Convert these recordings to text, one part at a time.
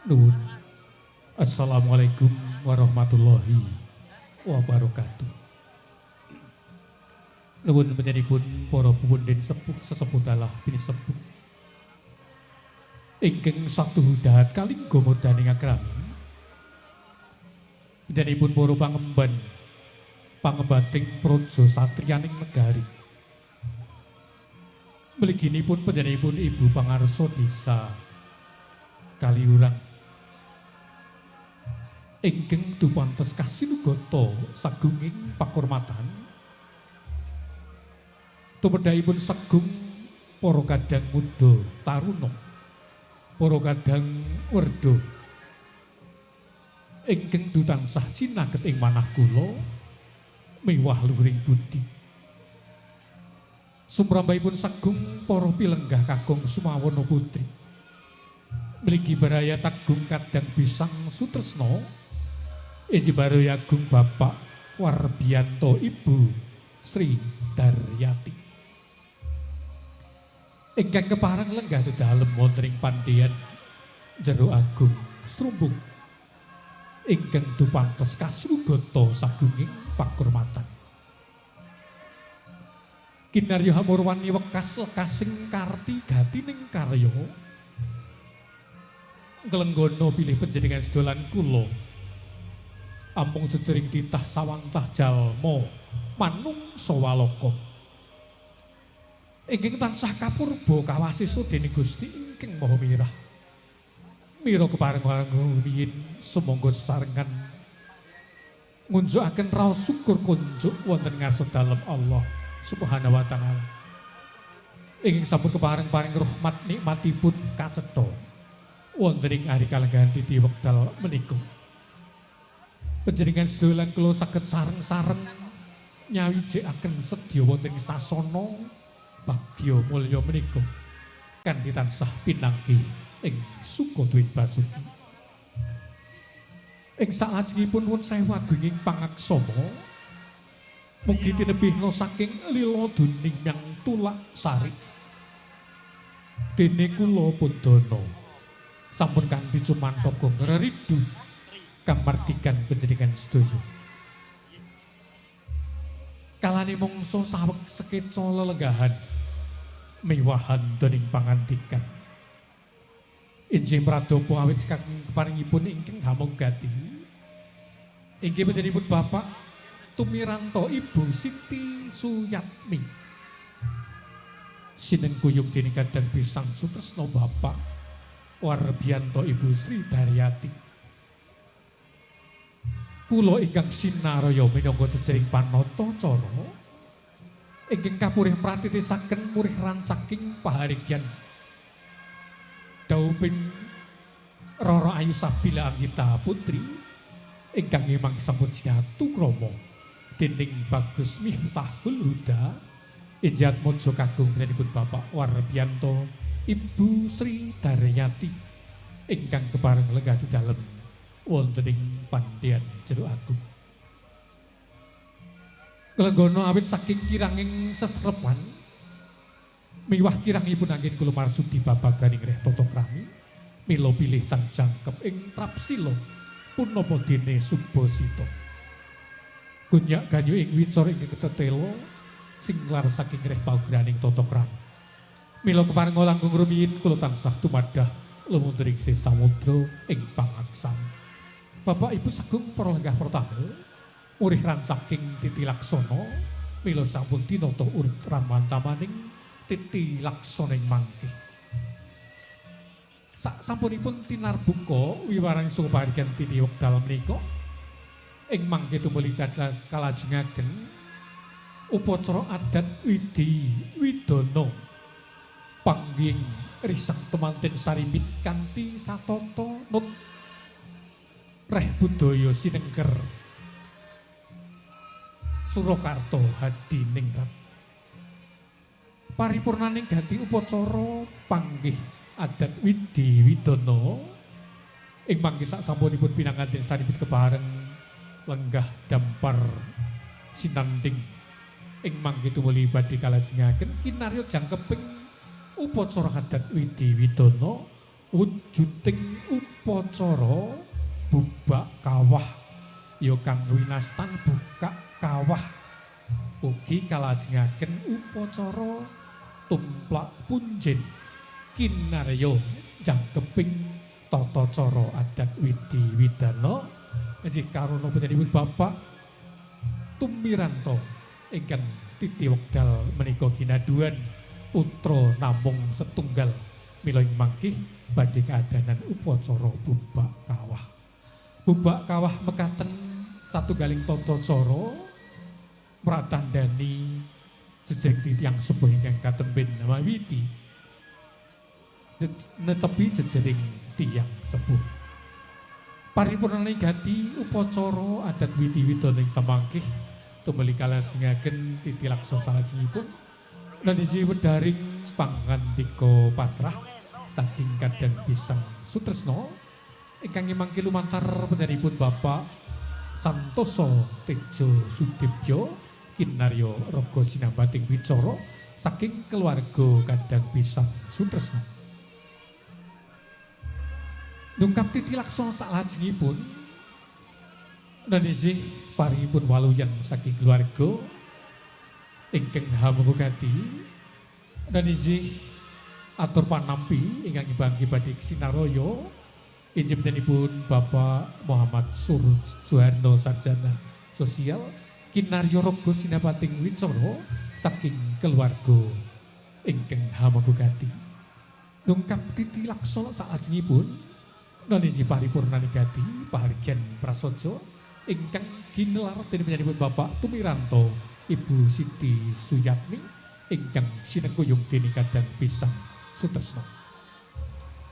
Nuwun. Assalamualaikum warahmatullahi wabarakatuh. Nuwun panjenenganipun para pundhen sepuh sesepuh dalah pinisepuh. Ingkang satuhudahan kalingga modaning akrami. Panjenenganipun para pangemban pangembating praja satriyaning negari. Mliginipun panjenenganipun Ibu Pangarsa Desa Kaliurang ingkang dupantes kasinugata sagunging pakurmatan tumedhaipun sagung para kadang muda taruna para kadang werda ingkang dutansah cinaket ing manah kula miwah luhuring budi sumrambahipun sagung para pilenggah kakung Sumawana Putri mligi baraya tagung kadang Bisang Sutresna inggih baraya agung Bapak Warbiyanto Ibu Sri Daryati ingkang kepareng lenggah dedalem wonten ing pandhéan Jero Agung Srumbung ingkang dupantes kasinugata sagunging pakurmatan kinarya hamurwani wekas lekasing karti gatining karya nglenggono pilih panjenengan sedolan kula ampung jejering titah sawantah jalma manungsa walaka ingkang tansah kapurba kawasiso dening Gusti ingkang Maha Mirah mira kepareng rumiyin sumangga sesarengan ngunjukaken raos syukur kunjuk wonten ngarsa dalem Allah Subhanahu wa taala ingkang sampun kepareng paring rahmat nikmatipun kacetha wonten ing ari kalenggahan titi wekdal menika. Panjenengan sedolan kula saged sareng-sareng nyawijikaken sedya wonten ing sasana bagya mulya menika kanthi tansah pinanggih ing suka duwing basuki. Ing salajengipun nuwun sewu agunging pangaksama mugi tinebihna saking lila duning yang tulak sari. Dene kula Pundana sampun kanthi cumantaka ngridu kamardikan panjenengan sedaya. Kalane mangsa saweg sekeca lelenggahan miwahan dening pangandikan. Injih pradapa awit saking keparingipun ingkang hamugati. Inggih panjenenganipun Bapak Tumiranto Ibu Siti Suyatmi. Sinengkuyung dening kadang Bisang Sutresna Bapak Warbiyanto Ibu Sri Daryati. Kula ingkang sinaraya minangka jejering panata cara ingkang kapurih pratitisaken murih rancaking paharigyan dauping Roro Ayu Sabila Anggita Putri ingkang memang sampun sinatu krama dening Bagus Miftahul Huda Ijat Mojo kagung pun Bapak Warbiyanto Ibu Sri Daryati ingkang kepareng lenggah di dalem wonten ing pandhéan Jero Agung. Nglenggono awit saking kiranging sesrepan miwah kirangipun anggen kula marsudi babaganing reh tata krami mila pilih tan jangkep ing trapsila punapa dene Subasita. Gunyak ganyu ing wicara ing ketetela sing lar saking reh paugraning tata krami. Mila kepareng langkung rumiyin kula tansah tumadah lumuntur ing samudra ing pangaksami. Bapak Ibu sagung para lenggah pertama murih rancaking titi laksana mila sampun tinata urip ramantamaning titi laksana ing mangke. Sampunipun tinarbuka wiwaraning saha pahargyan titi wekdal menika ing mangke tumuli kalajengaken upacara adat Widi Widana pangging risang temanten sarimit kanthi satata nut reh budaya sinengker Surakarta Hadiningrat. Paripurnaning ganti upacara panggih adat Widi Widana ing mangke sasampunipun pinanganten sarimit kepareng lenggah dampar sinanding ing mangke tumuli badhe kalajengaken kinarya jangkeping upacara adat Widi Widana wujuding upacara bubak kawah ya kang winastan bukak kawah ugi kalajengaken upacara tumplak punjen kinarya jangkeping tata cara adat widi widana inggih karana panjenenganipun Bapak Tumiranto ingkang titi wekdal menika ginaduan putra namung setunggal mila ing mangkih badhe kaadanan upacara bubak kawah. Bubak kawah mekaten satunggaling tata cara pratandhani jejeg tiyang sepuh ingkang katemben nama widi netepi jejering tiyang sepuh. Paripurnaning gati upacara adat widi widana ing samangkih tumeli kalajengaken titi laksa salajengipun lan iji wedharing pangandika pasrah saking Kadang Pisang Sutresna ingkang mangke lumantar panjenenganipun Bapak Santoso Tejo Sudibyo kinarya raga sinambating wicara saking keluarga Kadang Pisang Sutresna. Nungkap titi laksa salajengipun dan iji paringipun waluyan saking keluarga ingkang hamugati dan iji atur panampi ingkang ibanggi badhe sinaraya inggih panjenenganipun Bapak Muhammad Suharno Sarjana Sosial kinarya raga sinabating wicara saking keluarga ingkang hamugati. Nungkap titi laksa salajengipun noniji paripurnani gati pahargyan prasaja ingkang ginelar dening panjenenganipun Bapak Tumiranto Ibu Siti Suyatmi ingkang sinengkuyung dening Kadang Pisang Sutresna.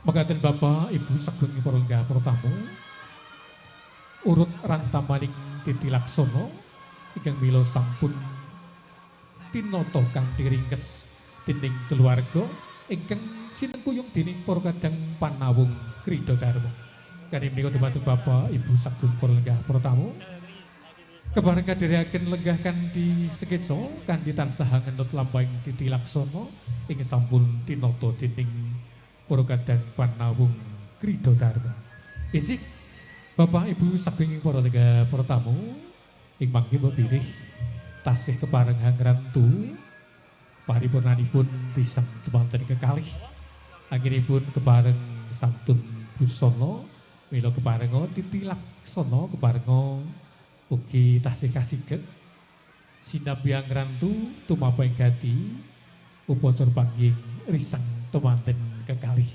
Mekaten Bapak Ibu saged para lenggah para tamu urut rantamaning titi laksana ingkang mila sampun tinata kanthi ringkes dening keluarga ingkang sinengkuyung dening para kadang panawung Krida Dharma. Kanthi menika dumateng Bapak Ibu saged para lenggah para tamu kebareng kadherekaken lenggah kanthi seketsa kanthi tansah ngenut lampahing titi laksana ing sampun tinata dening para kadang panawung Krida Dharma. Inggih Bapak Ibu saking para lenggah para tamu ing mangke pilih tasih kepareng hangrantu paripurnanipun pisang temanten kekalih anggenipun kepareng santun busana mila keparenga titi laksana keparenga ugi tasih kasiget sinabi hangrantu tumapa ing gati upacara panggih risang temanten kekalih.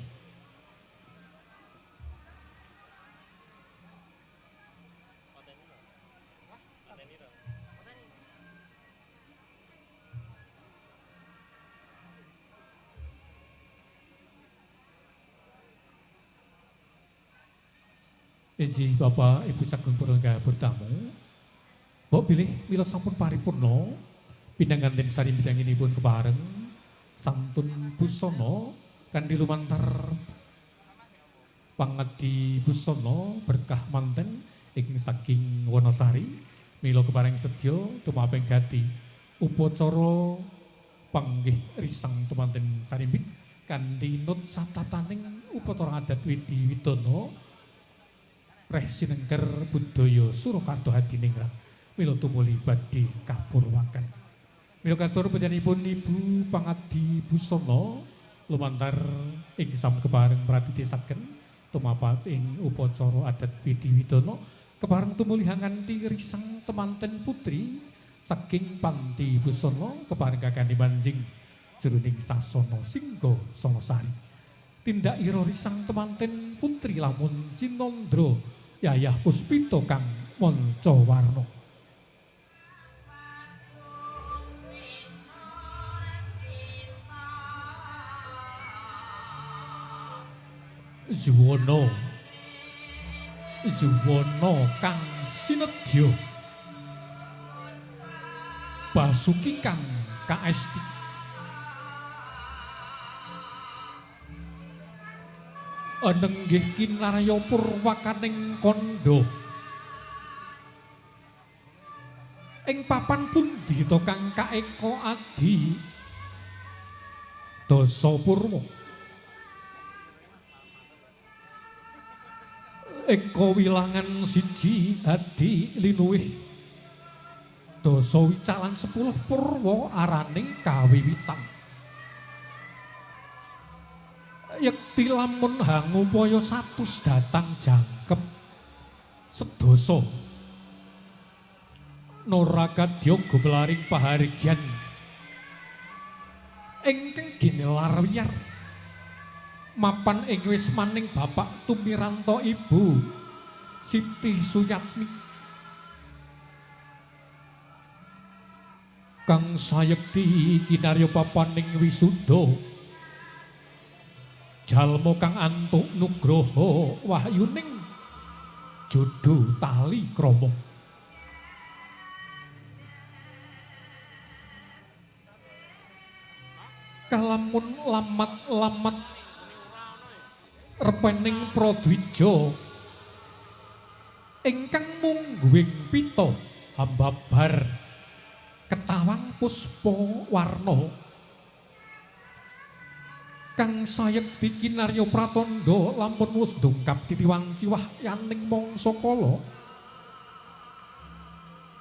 Inggih Bapak Ibu saged para bertamu. Mbok bilih mila sampun paripurna pinangganten sari bidanginipun kepareng santun busana kanthi lumantar pangadi busana berkah manten ingkang saking Wonosari mila kepareng sedya tumaping gati upacara panggih risang temanten sarimbit kanthi nut satataning upacara adat widi widana Reh Sinengker Budaya Surakarta Hadiningrat mila tumuli badhe kapurwaken. Mila katur panjenenganipun Ibu Pangadi Busana lumantar ing sam kepareng pratitisaken tumapat ing upacara adat widi widana kepareng tumuli nganti risang temanten putri saking Panti Busana kepareng kakang manjing jroning sasana Singga Sangasari. Tindak ira risang temanten putri lamun Cinandra Yayah Puspita kang manca warna. Juwana kang sinedya Basuki kang kaesti anenggih kinarya purwakaning kandha ing papan pundi to kang kaeka adi Dasapurwa Eko wilangan siji adi linuwih dasa wicalan 10 purwa araning kawiwitan. Yekti lamun hangupaya 100 datang jangkep sedasa Norakadya gumlaring pahargyan ingkang ginelar wiyar mapan ing wismaning Bapak Tumiranto Ibu Siti Suyatmi kang sayekti kinarya papaning wisuda jalma kang antuk nugraha wahyuning jodho tali krama kalamun lamat-lamat repening Pradwija ingkang mungguing pita hambabar ketawang puspa warna kang sayekti kinarya pratandha lampun wus ndungkap titiwanci wahyaning mangsa kala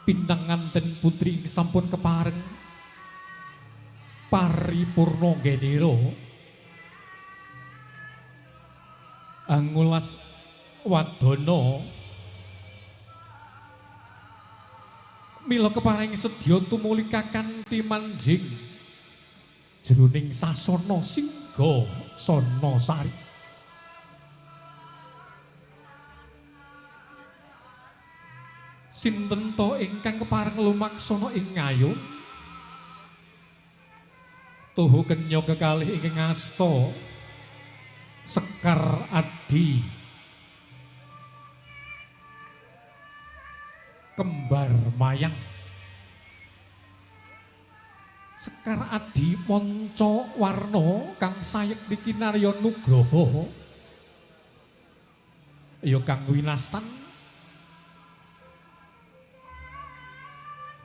pinanganten putri sampun kepareng paripurna genera Angulas wadana mila keparing sedya tumuli kakanthi manjing jroning sasana Singga Sanasari. Sinten to ingkang kepareng lumaksana ing ngayun? Tuhu kenya kekalih ingkang asta Sekar Adi Kembar Mayang Sekar Adi Manca Warna kang sayekti kinarya nugraha ya kang winastan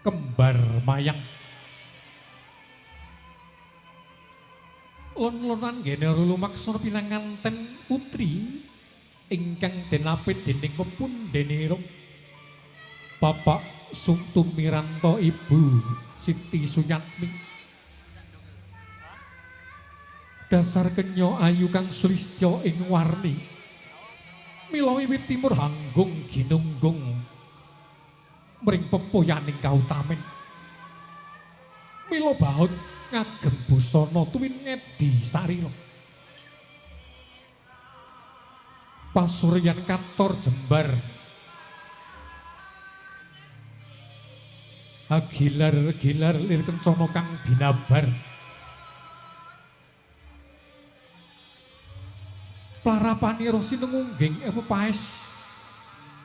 Kembar Mayang lon-lonan ngene lumaksana pinanganten putri ingkang denapit dening pepundhenira Bapak Tumiranto Ibu Siti Suyatmi dasar kenya ayu kang sulistya ing warni mila wiwit timur hanggung ginunggung mring pepoyaning kautamen mila baut ngagem busana tuwin ngedi sarira pasuryan kator jembar gilar-gilar lir kencana kang binabar plarapani rosi nengungging pepaes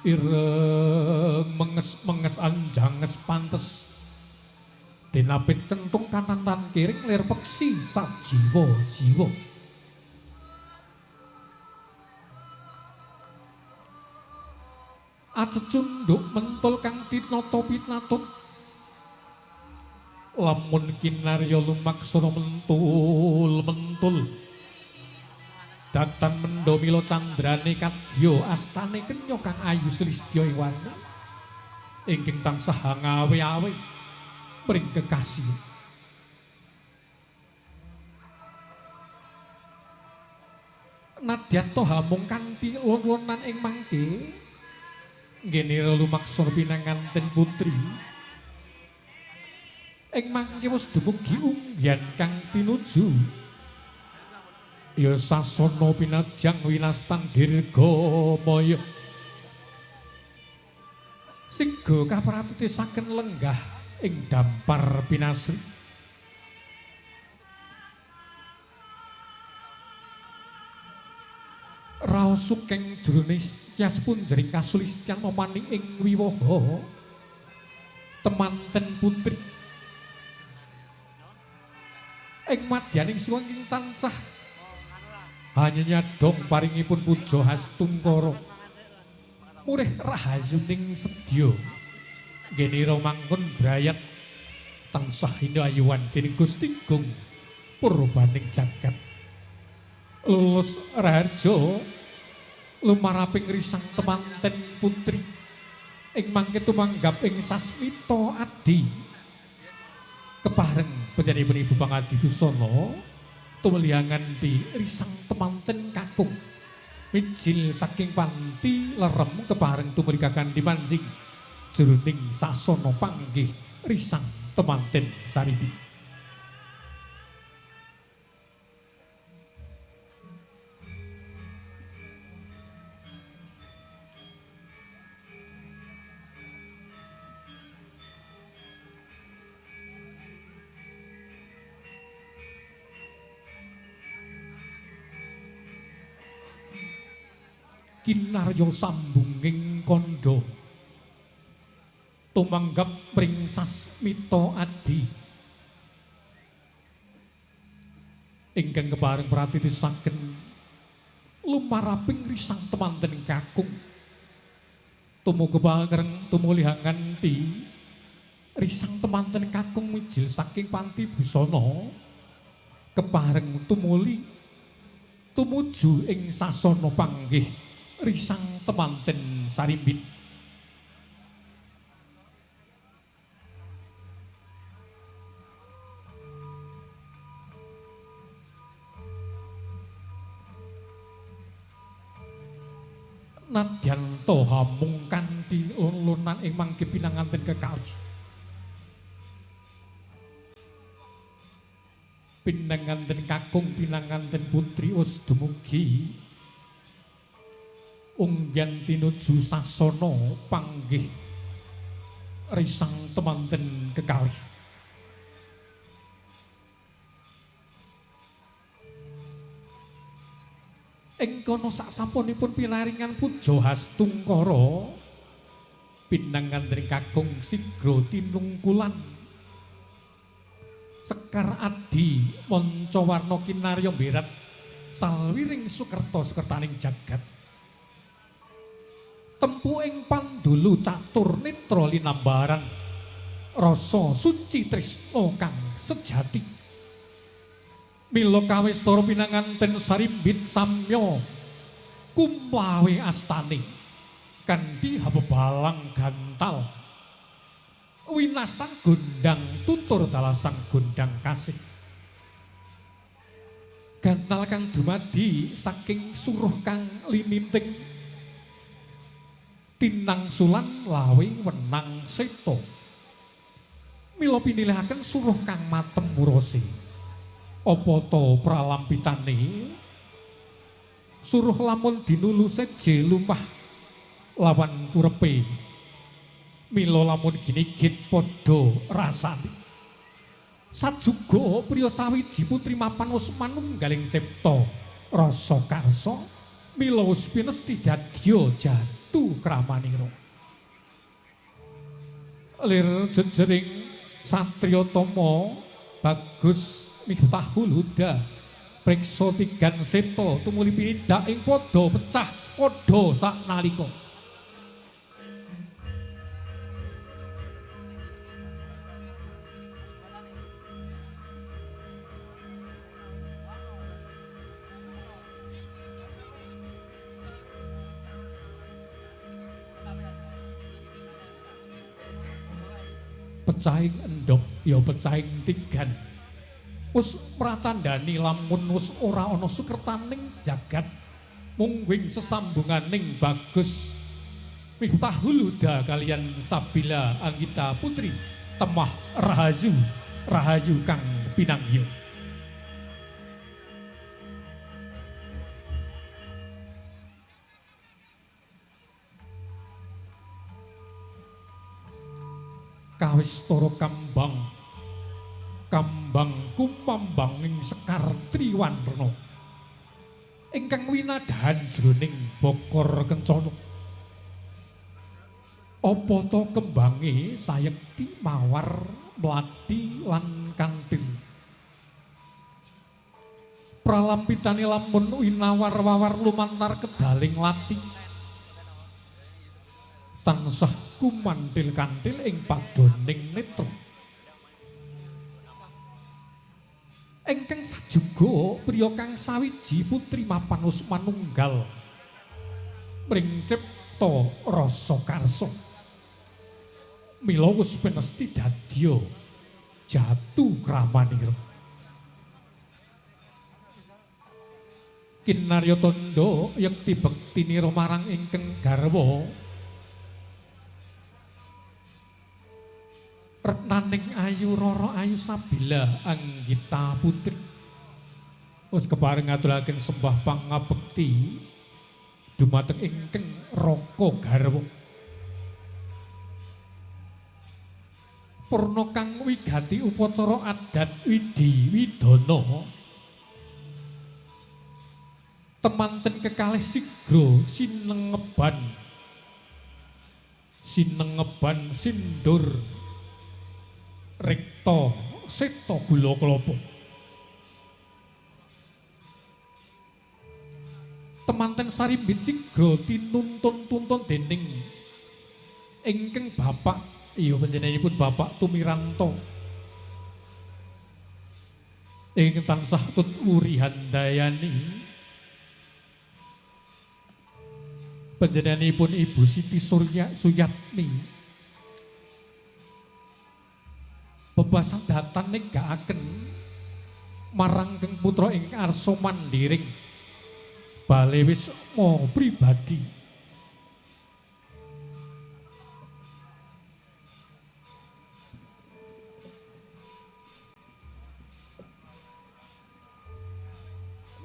ireng menges-menges anjanges pantes dinapit centung kanan lan kiring lir peksi sajiwa-jiwa acecunduk mentul kang tinata pitnatut lamun kinarya lumaksana mentul-mentul datan mendha mila candrane kadya astane kenya kang ayu sulistya ing warna ingkang tansah ngawe-awe mring kekasih nadyan to hamung kanthi lon-lonan ing mangke nggene lumaksana pinanganten putri ing mangke wis dumugi unggian kang tinuju ya sasana pinajang winastan dirgamaya singga kapratitisaken lenggah ing dampar pinasri raos sukeng jroning tias punjering kasulistyan momani ing wiwaha temanten putri ing madyaning siwa ing tansah hanya nyadong paringipun puja hastungkara murih rahayuning sedya genira mangkon brayat tansah hinayuwan dening Gusti Gung purbaning jagat lulus raharja lumaraping risang temanten putri ing mangke tumanggap ing sasmita adi kepareng panjenenganipun Ibu Pangadi Busana tumelihangan di risang temanten kakung mijil saking panti lerem kepareng tumrikakan dimanjing jroning sasana panggih risang temanten Sarimbit. Kinarya sambunging kandha tumanggap pring sasmita adi ingkang kepareng pratitisaken lumaraping risang temanten kakung tumuju pagreng tumulihangan ti risang temanten kakung mijil saking panti busana kepareng tumuli tumuju ing sasana panggih risang temanten Sarimbit. Nadyan toha mung kanthi lunan ing mangke pinanganten kekalih. Pinanganten kakung pinanganten putri wis dumugi unggen tinuju sasana panggih risang temanten kekalih. Ing kono saksampunipun pinaringan puja Hastungkara pinanganten kakung sigra tinungkulan Sekar Adi Mancawarna kinarya mberat salwiring sukerta sekertaning jagat tempu ing pandulu catur netra linambaran rasa suci tresna kang sejati mila kawistara pinanganten Sarimbit samya kumlawe astane kanthi habebalang gantal winastan gondang tutur dalasang gondang kasih gantal kang dumadi saking suruh kang liminting tinangsulan lawe wenang seta mila pinilihaken suruh kang matem murose apa ta pralampitane suruh lamun dinulu seje lumpah lawan kurepe mila lamun ginigit padha rasane sajuga priya sawiji putri mapan wis manunggaling cipta rasa karsa mila wis pinesti dadya jatuh kramanira lir jejering satriya tama bagus Miftahul Huda priksa tigan seta tumuli pinidak ing padha pecah padha saknalika pecahing endhog ya pecahing tigan wis pratandhani lamun wis ora ana sukertaning jagat mung wing sesambunganing bagus Miftahul Huda kalian Sabila Anggita Putri temah rahayu rahayu kang pinangya kawistara kambang kambang kumambang ing Sekar Triwarna ingkang winadahan jroning Bokor Kencana apa ta kembange sayekti mawar mlati lan kantil pralampitane lamun winawar-wawar lumantar kedaling lati tansah kumantil-kantil ing padoning netra ingkang sajuga priya kang sawiji putri mapan wis manunggal mring cipta rasa karsa mila wis pinesti dadya jatu kramanira kinarya tandha yekti bektinira marang ingkang garwa retnaning ayu rara ayu sabila anggita putri wis kepareng ngaturaken sembah pangabekti dumateng ingkang raka garwa purna kang wigati upacara adat widi widana temanten kekalih sigra sinengeban sindur rekta seta gula klapa temanten sarimbit sigra tinuntun-tuntun dening ingkang bapak iya panjenenganipun Bapak Tumiranto ingkang tansah tut wuri handayani panjenenganipun Ibu Siti Suyatmi bebasan datan negakaken marang keng putra ing arsa mandiring bale wisma pribadi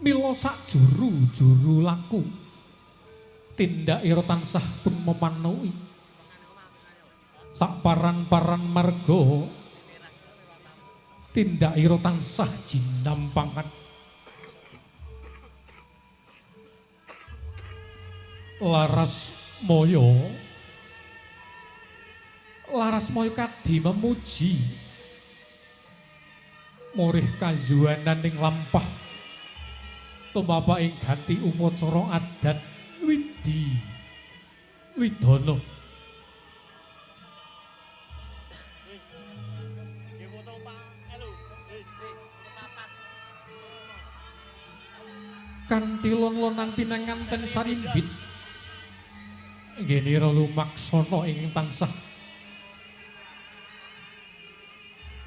mila sak juru laku tindakira tansah pun memanui sak paran-paran marga tindakira tansah jinampangan laras moyo kadi memuji murih kajuanan ing lampah tumapa ing ganti upacara adat widi widana kanthi lon-lonan pinanganten sarimbit nggih lumaksana ing tansah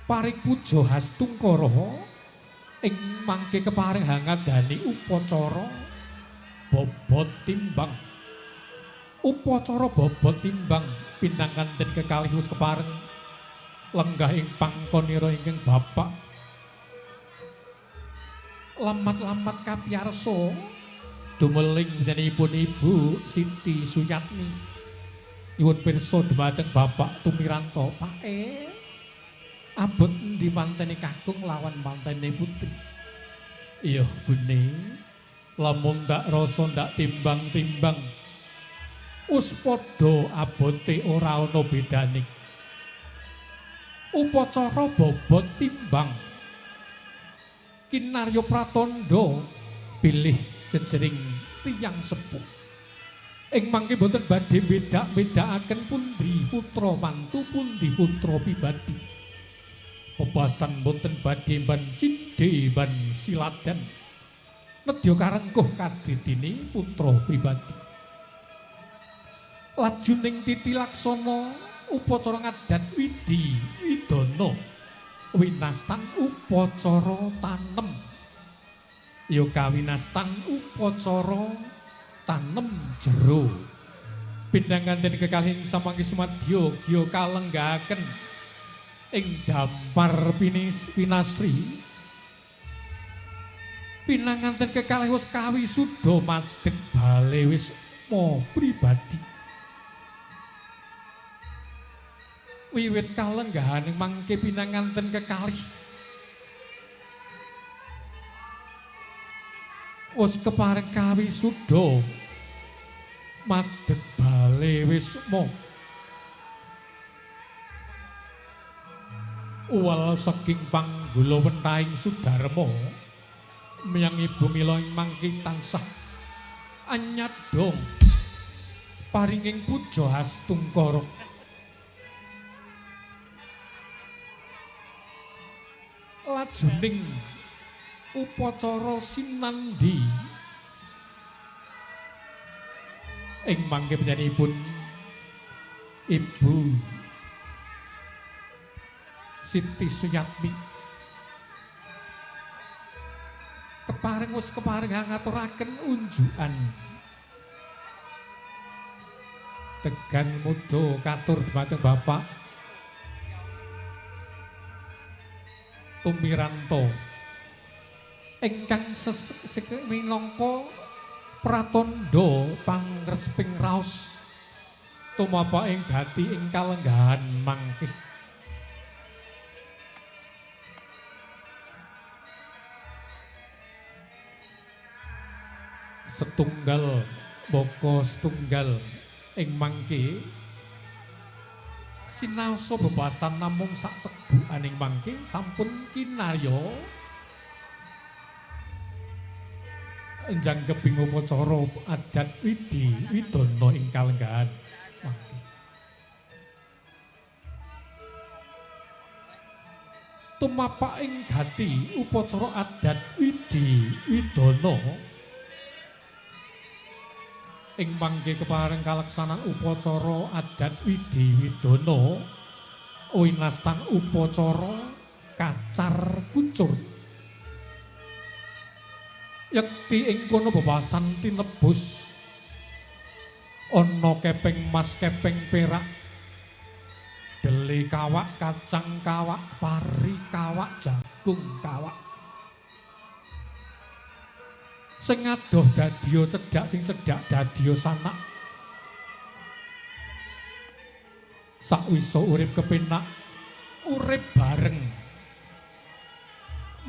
paring puja hastungkara ing mangke kepareng hangadani upacara bobot timbang pinanganten kekalih wis kepareng lenggah ing pangkonira ingkang bapak lamat-lamat kapiyarsa dumeling panjenenganipun Ibu Siti Suyatmi nyuwun pirsa dhumateng Bapak Tumiranto abot endi mantene kakung lawan mantene putri iya bune lamun ndak rasa ndak timbang-timbang wis padha abote ora ana bedane upacara bobot timbang kinarya pratandha bilih jejering tiyang sepuh ing mangke boten badhe bedak-bedakaken pundi putra mantu pundi putra pribadi bebasan boten badhe ban cindhe ban siladan nedya karengkuh kadidine putra pribadi laju ning titi laksana upacara ngadat widi widana winastan upacara tanem ya kawinastan upacara tanem jero pindanganten kekalih samangke sumadya gya kalenggahaken ing dampar pinasri pinanganten kekalih wis kawisuda madeg bale wisma pribadi wiwit kalenggahan mangke pinanganten kekalih wis kepareng kawisuda madeg bale wisma uwal saking panggula wentahing Sudarma miyang Ibu Mila mangke tansah anyadong paringing puja hastungkara lajuning upacara sinandi ing mangke panjenenganipun Ibu Siti Suyatmi keparing ngaturaken unjukan tegan mudo katur dhumateng Bapak Tumiranto ingkang minangka pratandha pangresping raos tumapa ing gati ing kalenggahan mangke. Setunggal boko setunggal ing mangke sinaosa bebasan namung sak cebukaning mangke sampun kinarya njangkeping upacara adat widi widana ing kalenggahan mangke. Tumapak ing gati upacara adat widi widana ing mangke kepareng kalaksanan upacara adat widi widana winastan upacara kacar kuncur yekti ing kono bebasan tinebus ana keping mas keping perak deli kawak kacang kawak pari kawak jagung kawak sing adoh dadiya cedhak sing cedhak dadiya sanak sakwisa urip kepenak urip bareng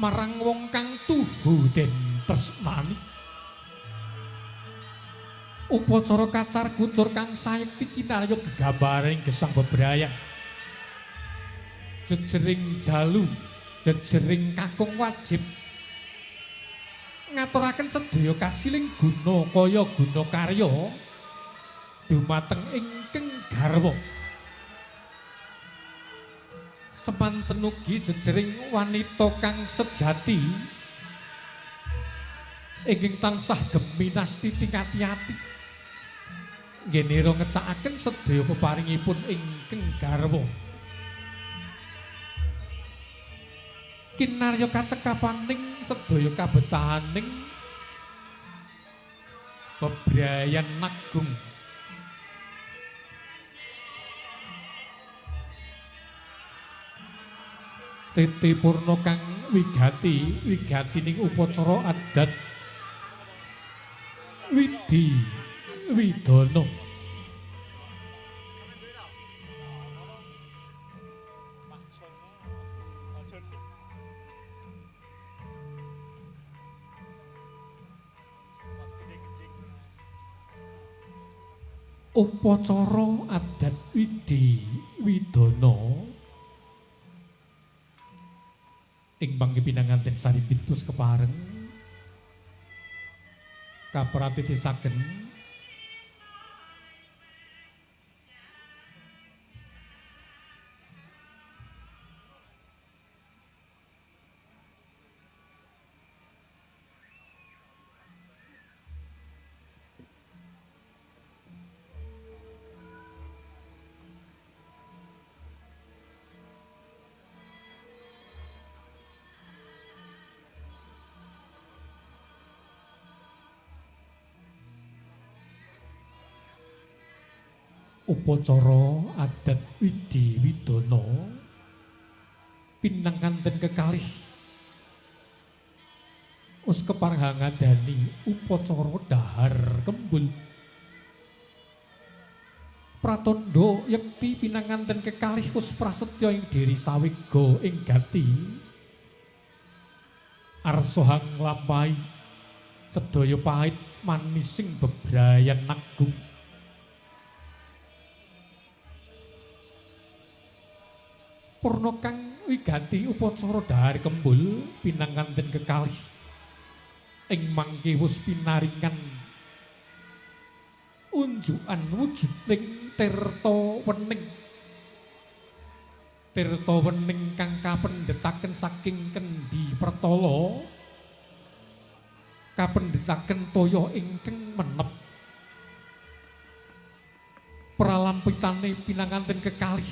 marang wong kang tuhu den tresnani upacara kacar kuncur kang sayekti kinarya gegambaring gesang bebrayang jejering jalu jejering kakung wajib ngaturaken sedaya kasiling guna kaya guna karya dumateng ingkang garwa semanten ugi jejering wanita kang sejati ingkang tansah geminasti tingati-ati nggih ngecakaken sedaya peparingipun ingkang garwa kinarya kacekapaning sedaya kabetahaning bebrayan Nagung Titi Purna kang wigatining upacara adat widi widana upacara adat widi widana ing mangke pinanganten saripit pus kepareng kapratitisaken upacara adat widi widana pinanganten kekalih us kepareng ngadani upacara dahar kembul pratandha yekti pinanganten kekalih us prasetya ing diri sawiga ing gati arsa nglampahi sedaya pahit manising bebrayan Nagung purna kang wigati upacara dahar kembul pinanganten kekalih ing mangke wus pinaringan unjukan wujuding tirta wening kang kapendhetaken saking Kendi Pertala kapendhetaken toya ingkang menep pralampitane pinanganten kekalih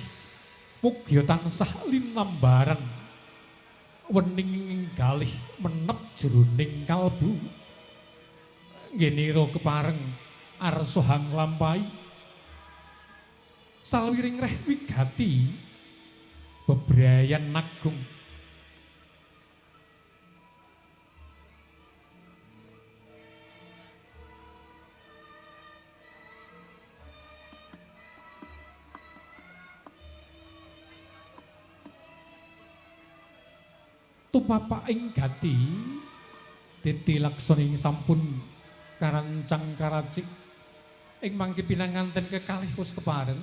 mugia tansah linambaran wening galih menep jroning kalbu ngenira kepareng arsa hang lampahi salwiring reh wigati bebrayan nagung tupapak ing gati titi laksana ing sampun karancang karacik ing mangke pinanganten kekalih wus kepareng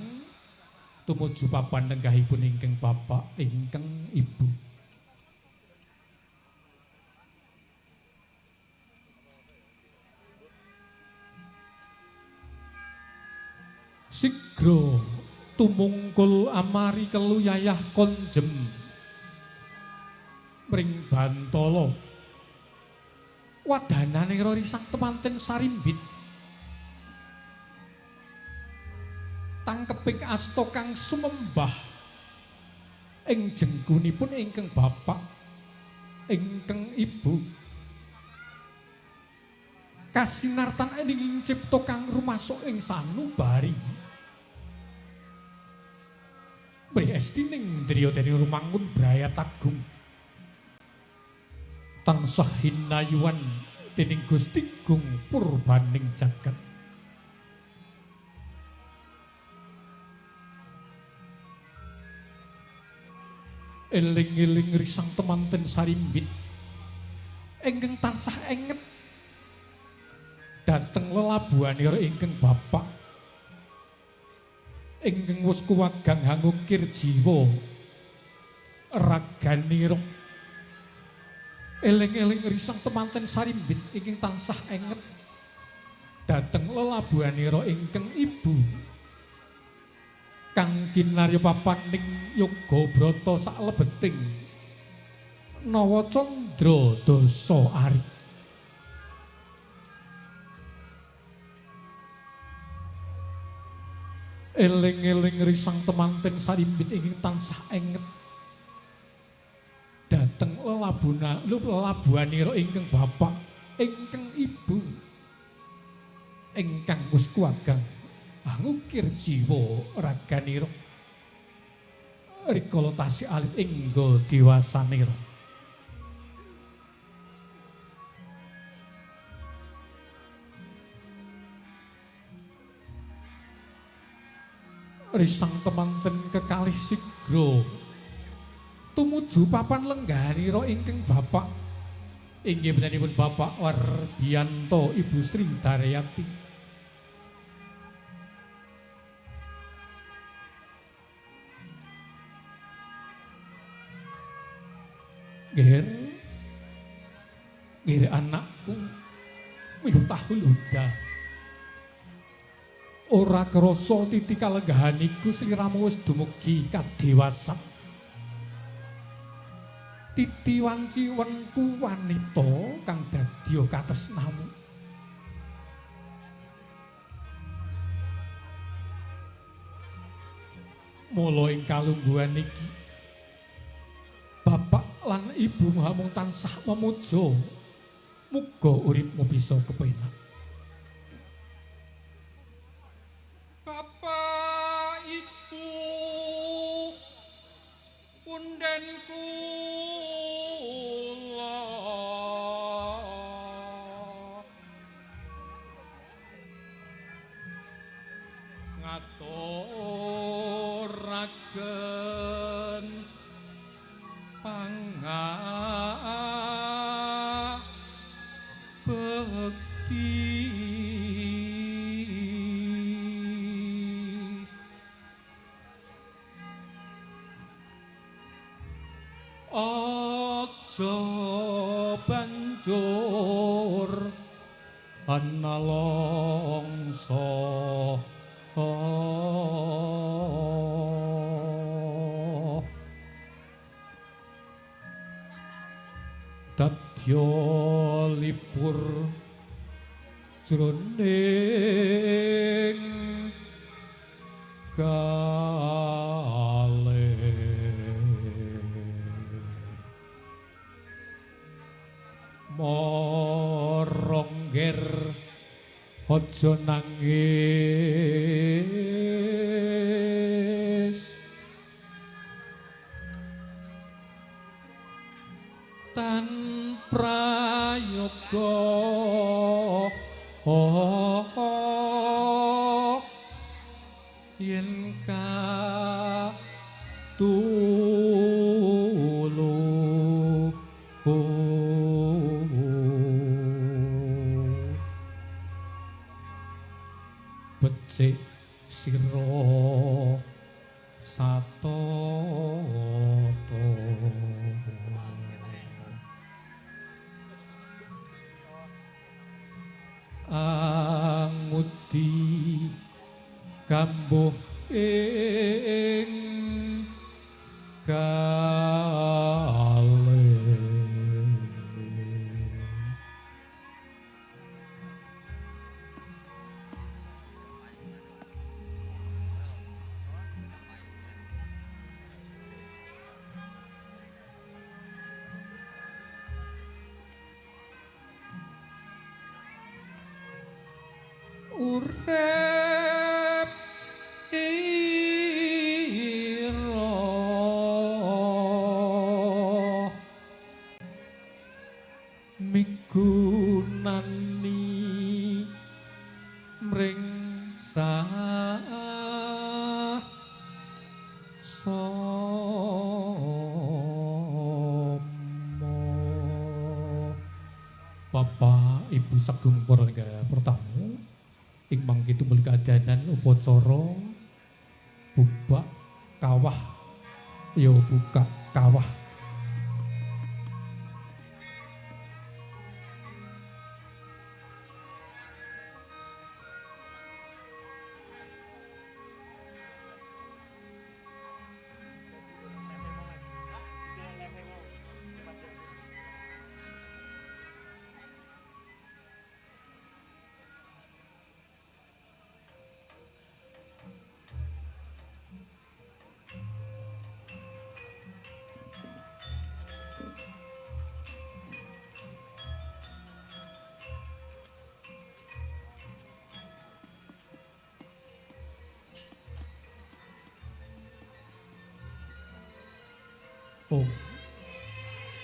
tumuju papan lenggahipun ingkang bapak ingkang ibu sigro tumungkul amari keluyayah konjem mring Bantala wadanane risang temanten sarimbit tangkeping asta kang sumembah ing jenggunipun ingkang bapak ingkang ibu kasinartan ing cipta kang rumasuk ing sanubari Priestining driya dening rumangun brayat agung tansah hinayuan dening Gusti Gung purbaning jagat eling-eling risang temanten sarimbit ingkang tansah enget dhateng lelabuhanira ingkang bapak ingkang wus kuwagang hangukir jiwa raganira eling-eling risang temanten sarimbit ingkang tansah enget dhateng lelabuhanira ingkang ibu kang kinarya papaning yoga brata saklebeting nawa candra dasa ari eling-eling risang temanten sarimbit ingkang tansah enget dhateng lelabuhanira ingkang bapak ingkang ibu ingkang wus kuwagang ngukir jiwa raganira rikala tasih alit ingga dewasanira risang temanten kekalih sigra tumuju papan lengganira ingkang bapak inggih benanipun Bapak Warbiyanto Ibu Sri Daryati Ger anakku Miftahul Huda ora krasa titi kalenggahaniku sliramu wis dumugi kadewasa titi wanci-wenku wanita kang dadya katresnamu mula ing kalungguhan iki bapak lan ibu hamung tansah memuja muga uripmu bisa kepenak bapak ibu pundenku ngaturaken pangabekti aja banjur ana longso dadya libur jroning morongger aja nangis tan prayoga yen ka tulung becik sira satata angudi kambuh ing kalih urip ira migunani mring Bapak Ibu Sagung para pertamu ing mangke tumel kadanan upacara bubak kawah ya buka kawah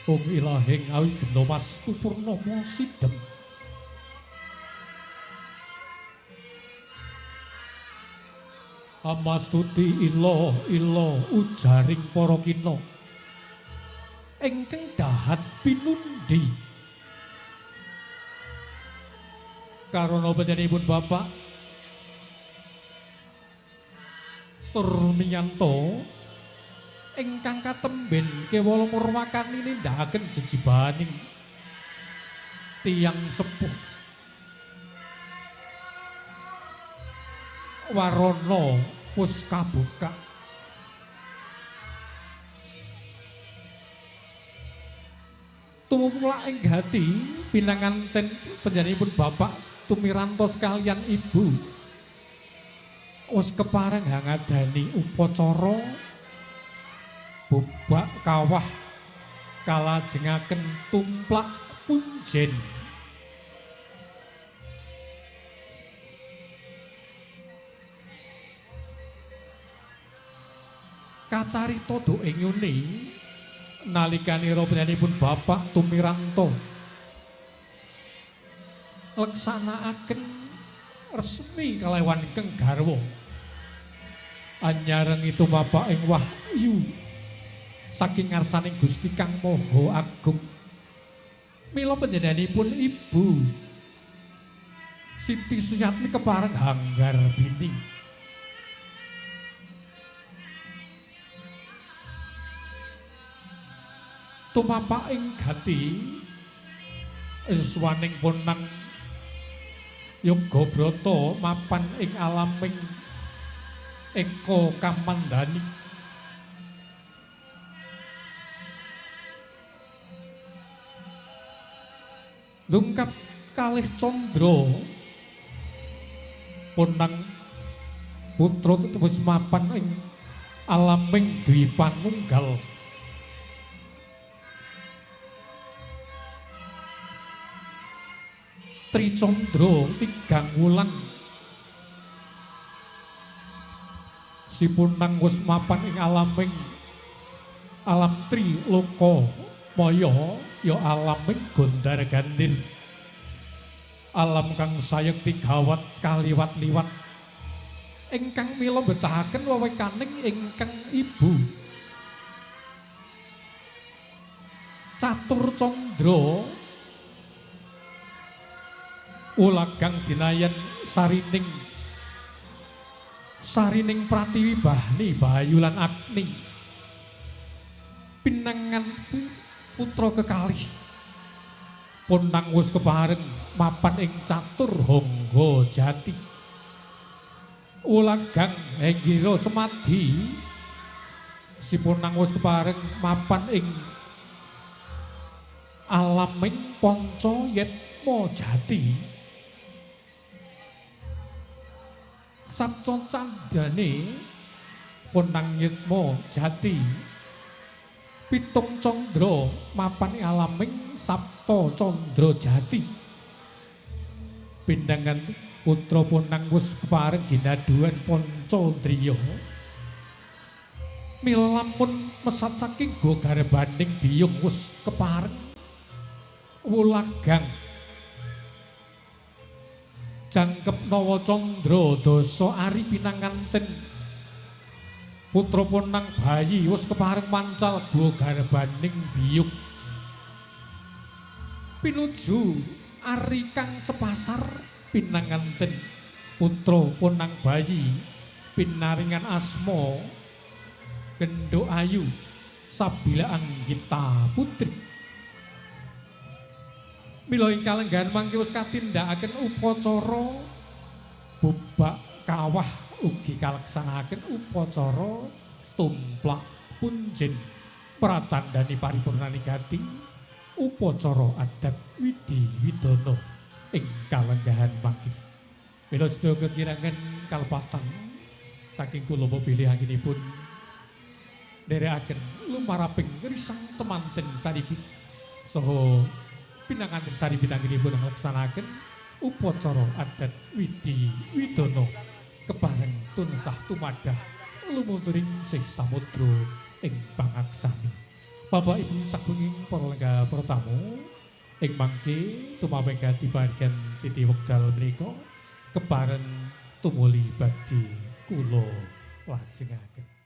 Om ilahing awi gena wastu purnama sidhem amastuti ila ujaring para kina ingkang dahat pinundi karana panjenenganipun Bapak Turmiyanto ingkang katemben kewala murwakani nindakaken jejibaning tiyang sepuh warana wis kabuka tumumplak ing gati pinanganten panjenenganipun Bapak Tumiranto sekalian Ibu wis kepareng ngadani upacara bubak kawah kalajengaken tumplak punjen kacarita doenyune nalikanira panjenenganipun Bapak Tumiranto leksanakaken resmi kalewan ingkang garwa anyareng itu Bapak ing wahyu saking ngarsaning Gusti Kang Maha Agung mila panjenenganipun Ibu Siti Suyatmi kepareng hanggar bini tumapak ing gati swaning ponang yoga brata mapan ing alaming eka kamandani lungkap kalih condra ponang putra wis mapan ing alaming dwi panunggal. Tricandra 3 wulan sipunang wis mapan ing alam tri loka maya ya alaming gondar gandir, alam kang sayekti gawat kaliwat-liwat ingkang mila betahaken wewekaning ingkang ibu Catur Candra ulagang dinayan sarining Pratiwi Bahni Bayu lan Agni pinangan putra kekalih punang wis kepareng mapan ing catur hangga jati ulagang henggira semadi sipunang wis kepareng mapan ing alaming panca yatma jati satya candane punang yatma jati pitung candra mapan ing alaming sapta candra jati pindangan putra punang wis kepareng ginaduan pancandriya mila lamun mesat saking go garebaning biyung wis kepareng wulagang jangkep nawa candra dasa ari pinanganten putra punang bayi wis kepareng mancal go garebaning biyung pinuju ari kang sepasar pinanganten putra punang bayi pinaringan asma Gendho Ayu Sabila Anggita Putri mila ing kalenggahan mangke wis katindakaken upacara bubak kawah ugi kaleksanakaken upacara tumplak punjen pratandhani paripurnani gati upacara adat Widi Widana ing kalenggahan mangke. Mila sedaya kekirangan kalepatan saking kula pilih anggenipun nderekaken lumaraping risang temanten saribit saha pinanganten saribit anggenipun nglaksanakaken upacara adat Widi Widana kepareng tunsah tumadah lumunturing sih samudra ing pangaksami. Bapak Ibu sagunging para lenggah para tamu ing mangke tumaping katibagan titi wekdal menika kepareng tumuli badhe kula lajengaken.